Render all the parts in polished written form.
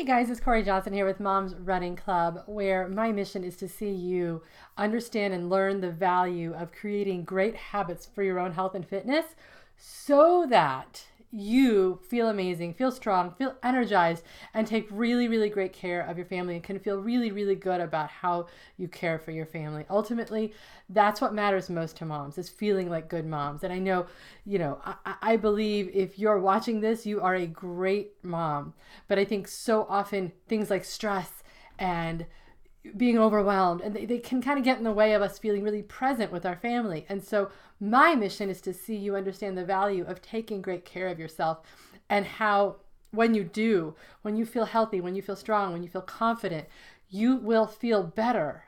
Hey guys, it's Corey Johnson here with Mom's Running Club, where my mission is to see you understand and learn the value of creating great habits for your own health and fitness so that you feel amazing, feel strong, feel energized, and take really, really great care of your family and can feel really, really good about how you care for your family. Ultimately, that's what matters most to moms, is feeling like good moms. And I know, I believe if you're watching this, you are a great mom. But I think so often things like stress and being overwhelmed, and they can kind of get in the way of us feeling really present with our family. And so my mission is to see you understand the value of taking great care of yourself and how when you do, when you feel healthy, when you feel strong, when you feel confident, you will feel better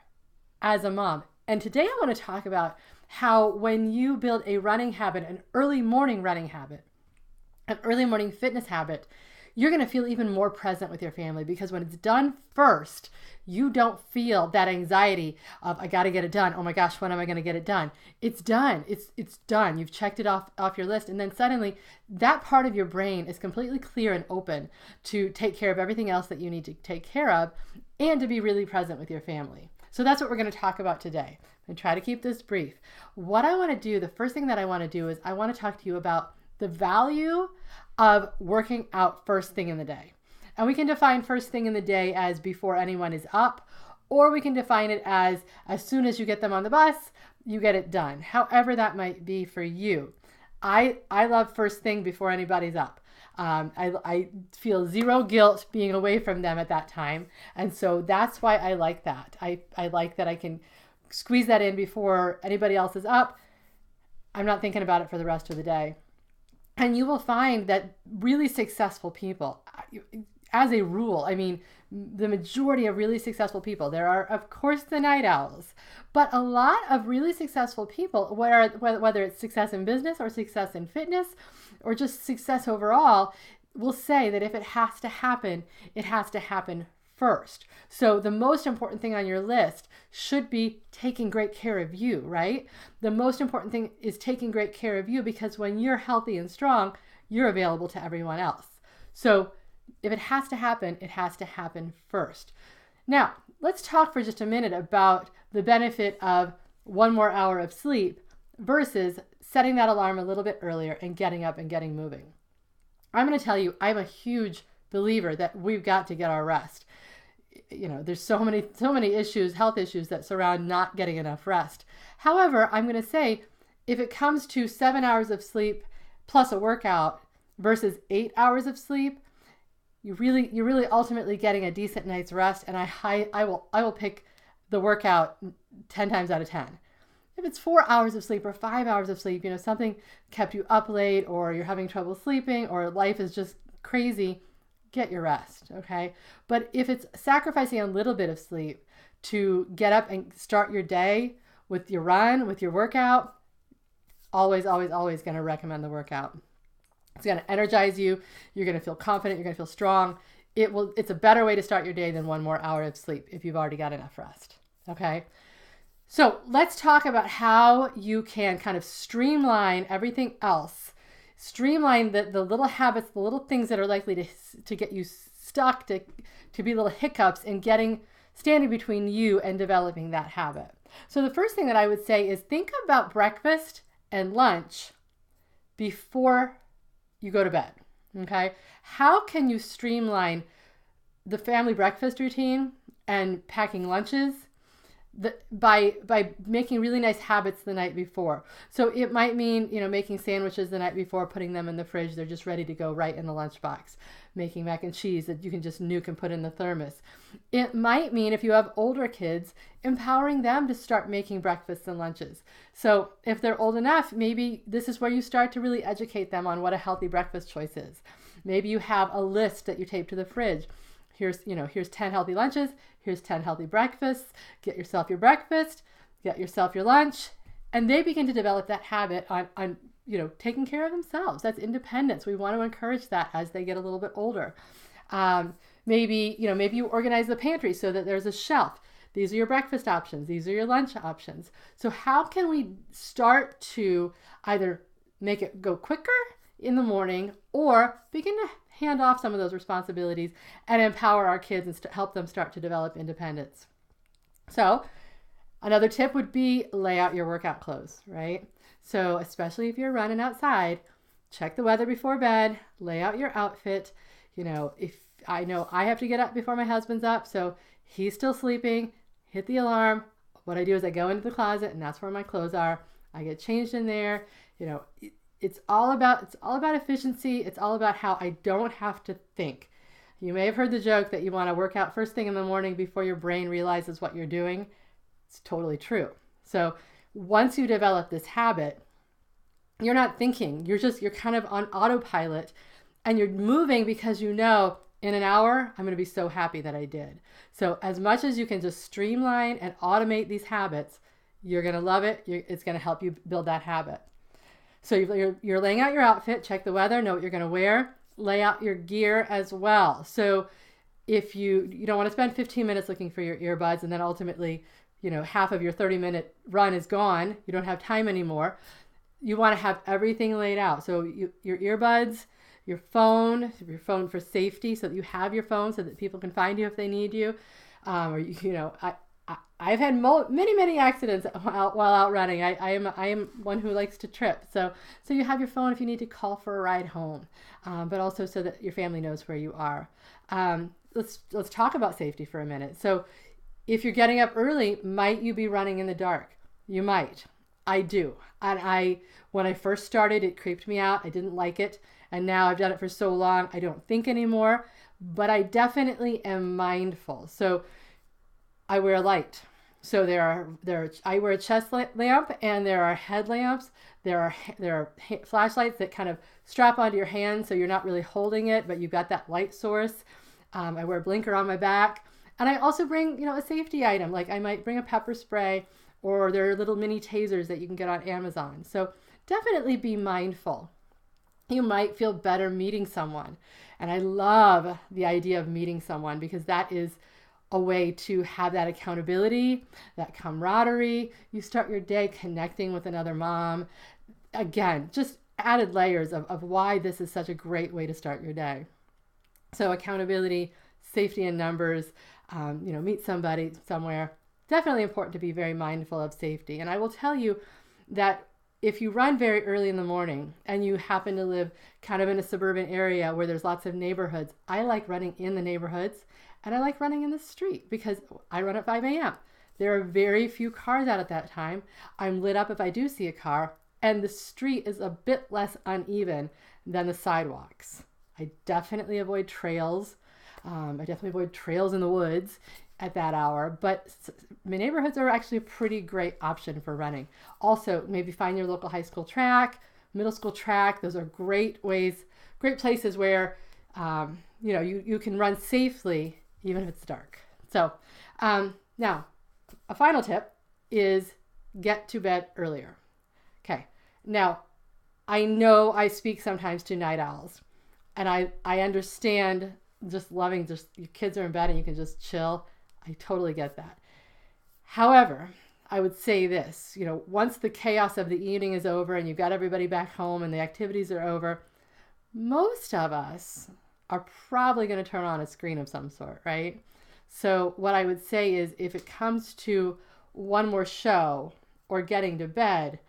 as a mom. And today I want to talk about how when you build a running habit, an early morning running habit, an early morning fitness habit, you're going to feel even more present with your family, because when it's done first, you don't feel that anxiety of, I got to get it done. Oh my gosh, when am I going to get it done? It's done. It's done. You've checked it off your list. And then suddenly that part of your brain is completely clear and open to take care of everything else that you need to take care of and to be really present with your family. So that's what we're going to talk about today. I'm going to try to keep this brief. What I want to do, the first thing that I want to do is I want to talk to you about the value of working out first thing in the day. And we can define first thing in the day as before anyone is up, or we can define it as soon as you get them on the bus, you get it done. However that might be for you. I love first thing before anybody's up. I feel zero guilt being away from them at that time. And so that's why I like that. I like that I can squeeze that in before anybody else is up. I'm not thinking about it for the rest of the day. And you will find that really successful people, as a rule, I mean, the majority of really successful people, there are, of course, the night owls, but a lot of really successful people, whether it's success in business or success in fitness or just success overall, will say that if it has to happen, it has to happen first. So the most important thing on your list should be taking great care of you, right? The most important thing is taking great care of you, because when you're healthy and strong, you're available to everyone else. So if it has to happen, it has to happen first. Now, let's talk for just a minute about the benefit of one more hour of sleep versus setting that alarm a little bit earlier and getting up and getting moving. I'm going to tell you, I'm a huge believer that we've got to get our rest. There's so many issues, health issues that surround not getting enough rest. However, I'm going to say, if it comes to 7 hours of sleep plus a workout versus 8 hours of sleep, you're really ultimately getting a decent night's rest. And I will pick the workout 10 times out of 10. If it's 4 hours of sleep or 5 hours of sleep, something kept you up late, or you're having trouble sleeping, or life is just crazy, get your rest, okay? But if it's sacrificing a little bit of sleep to get up and start your day with your run, with your workout, always, always, always going to recommend the workout. It's going to energize you. You're going to feel confident. You're going to feel strong. It's a better way to start your day than one more hour of sleep if you've already got enough rest, okay? So let's talk about how you can kind of streamline everything else. Streamline the little habits, the little things that are likely to get you stuck, to be little hiccups in standing between you and developing that habit. So the first thing that I would say is think about breakfast and lunch before you go to bed, okay? How can you streamline the family breakfast routine and packing lunches by making really nice habits the night before? So it might mean, making sandwiches the night before, putting them in the fridge. They're just ready to go right in the lunchbox. Making mac and cheese that you can just nuke and put in the thermos. It might mean, if you have older kids, empowering them to start making breakfasts and lunches. So if they're old enough, maybe this is where you start to really educate them on what a healthy breakfast choice is. Maybe you have a list that you tape to the fridge. Here's 10 healthy lunches. Here's 10 healthy breakfasts. Get yourself your breakfast. Get yourself your lunch. And they begin to develop that habit on taking care of themselves. That's independence. We want to encourage that as they get a little bit older. Maybe you organize the pantry so that there's a shelf. These are your breakfast options. These are your lunch options. So how can we start to either make it go quicker in the morning or begin to hand off some of those responsibilities and empower our kids and help them start to develop independence. So another tip would be lay out your workout clothes, right? So especially if you're running outside, check the weather before bed, lay out your outfit. If I know I have to get up before my husband's up, so he's still sleeping, hit the alarm. What I do is I go into the closet, and that's where my clothes are. I get changed in there. It's all about efficiency. It's all about how I don't have to think. You may have heard the joke that you want to work out first thing in the morning before your brain realizes what you're doing. It's totally true. So once you develop this habit, you're not thinking. You're kind of on autopilot, and you're moving because in an hour, I'm going to be so happy that I did. So as much as you can just streamline and automate these habits, you're going to love it. It's going to help you build that habit. So you're laying out your outfit, check the weather, know what you're going to wear, lay out your gear as well. So if you don't want to spend 15 minutes looking for your earbuds and then ultimately, half of your 30-minute run is gone, you don't have time anymore, you want to have everything laid out. So your earbuds, your phone for safety, so that you have your phone so that people can find you if they need you. I've had many accidents while out running. I am one who likes to trip. So you have your phone if you need to call for a ride home, but also so that your family knows where you are. Let's talk about safety for a minute. So if you're getting up early, might you be running in the dark? You might. I do. And when I first started, it creeped me out. I didn't like it. And now I've done it for so long, I don't think anymore, but I definitely am mindful. So I wear a light. So I wear a chest lamp, and there are headlamps. There are flashlights that kind of strap onto your hand, so you're not really holding it, but you've got that light source. I wear a blinker on my back, and I also bring a safety item. Like I might bring a pepper spray, or there are little mini tasers that you can get on Amazon. So definitely be mindful. You might feel better meeting someone, and I love the idea of meeting someone because that is a way to have that accountability, that camaraderie. You start your day connecting with another mom. Again, just added layers of why this is such a great way to start your day. So accountability, safety in numbers, meet somebody somewhere. Definitely important to be very mindful of safety. And I will tell you that if you run very early in the morning and you happen to live kind of in a suburban area where there's lots of neighborhoods, I like running in the neighborhoods. And I like running in the street because I run at 5 a.m. There are very few cars out at that time. I'm lit up if I do see a car, and the street is a bit less uneven than the sidewalks. I definitely avoid trails. I definitely avoid trails in the woods at that hour, but my neighborhoods are actually a pretty great option for running. Also, maybe find your local high school track, middle school track. Those are great places where you can run safely even if it's dark. So now, a final tip is get to bed earlier. Okay. Now, I know I speak sometimes to night owls, and I understand just loving your kids are in bed and you can just chill. I totally get that. However, I would say this, once the chaos of the evening is over and you've got everybody back home and the activities are over, most of us are probably going to turn on a screen of some sort, right? So what I would say is if it comes to one more show or getting to bed,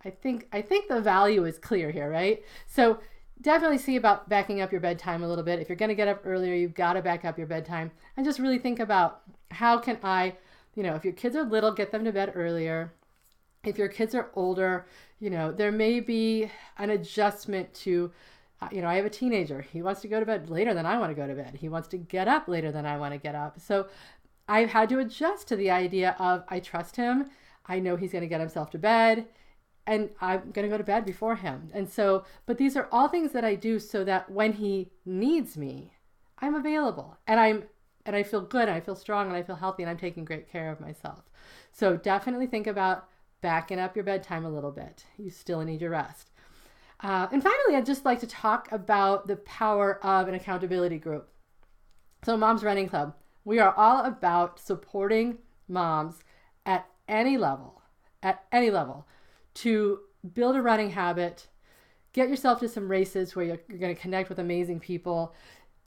I think the value is clear here, right? So definitely see about backing up your bedtime a little bit. If you're going to get up earlier, you've got to back up your bedtime and just really think about how can I, if your kids are little, get them to bed earlier. If your kids are older, there may be an adjustment to I have a teenager. He wants to go to bed later than I want to go to bed. He wants to get up later than I want to get up. So I've had to adjust to the idea of I trust him. I know he's going to get himself to bed, and I'm going to go to bed before him. And so, but these are all things that I do so that when he needs me, I'm available, and I feel good, and I feel strong, and I feel healthy, and I'm taking great care of myself. So definitely think about backing up your bedtime a little bit. You still need your rest. And finally, I'd just like to talk about the power of an accountability group. So Moms Running Club, we are all about supporting moms at any level, to build a running habit, get yourself to some races where you're going to connect with amazing people.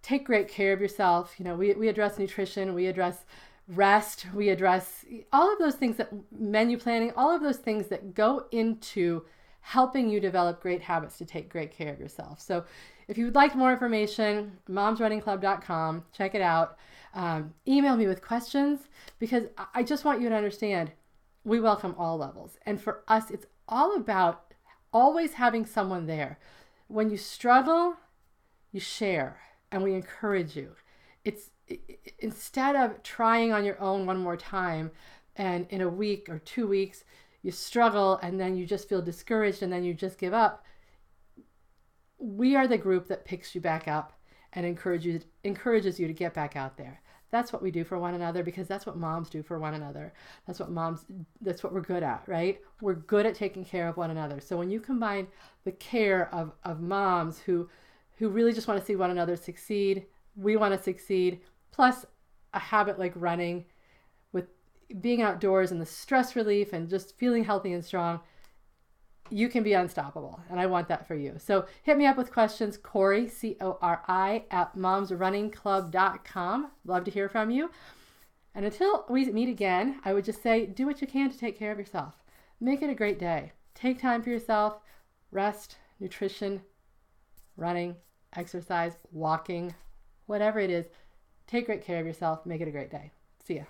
Take great care of yourself. You know, we address nutrition, we address rest, we address all of those things, that menu planning, all of those things that go into helping you develop great habits to take great care of yourself. So if you would like more information, momsrunningclub.com, check it out. Email me with questions, because I just want you to understand we welcome all levels. And for us, it's all about always having someone there. When you struggle, you share and we encourage you. Instead of trying on your own one more time, and in a week or 2 weeks, you struggle and then you just feel discouraged and then you just give up. We are the group that picks you back up and encourages you to get back out there. That's what we do for one another, because that's what moms do for one another. That's what we're good at, right? We're good at taking care of one another. So when you combine the care of moms who really just want to see one another succeed, we want to succeed, plus a habit like running, with being outdoors and the stress relief and just feeling healthy and strong, you can be unstoppable. And I want that for you. So hit me up with questions, Cori, Cori, at momsrunningclub.com. Love to hear from you. And until we meet again, I would just say, do what you can to take care of yourself. Make it a great day. Take time for yourself. Rest, nutrition, running, exercise, walking, whatever it is. Take great care of yourself. Make it a great day. See ya.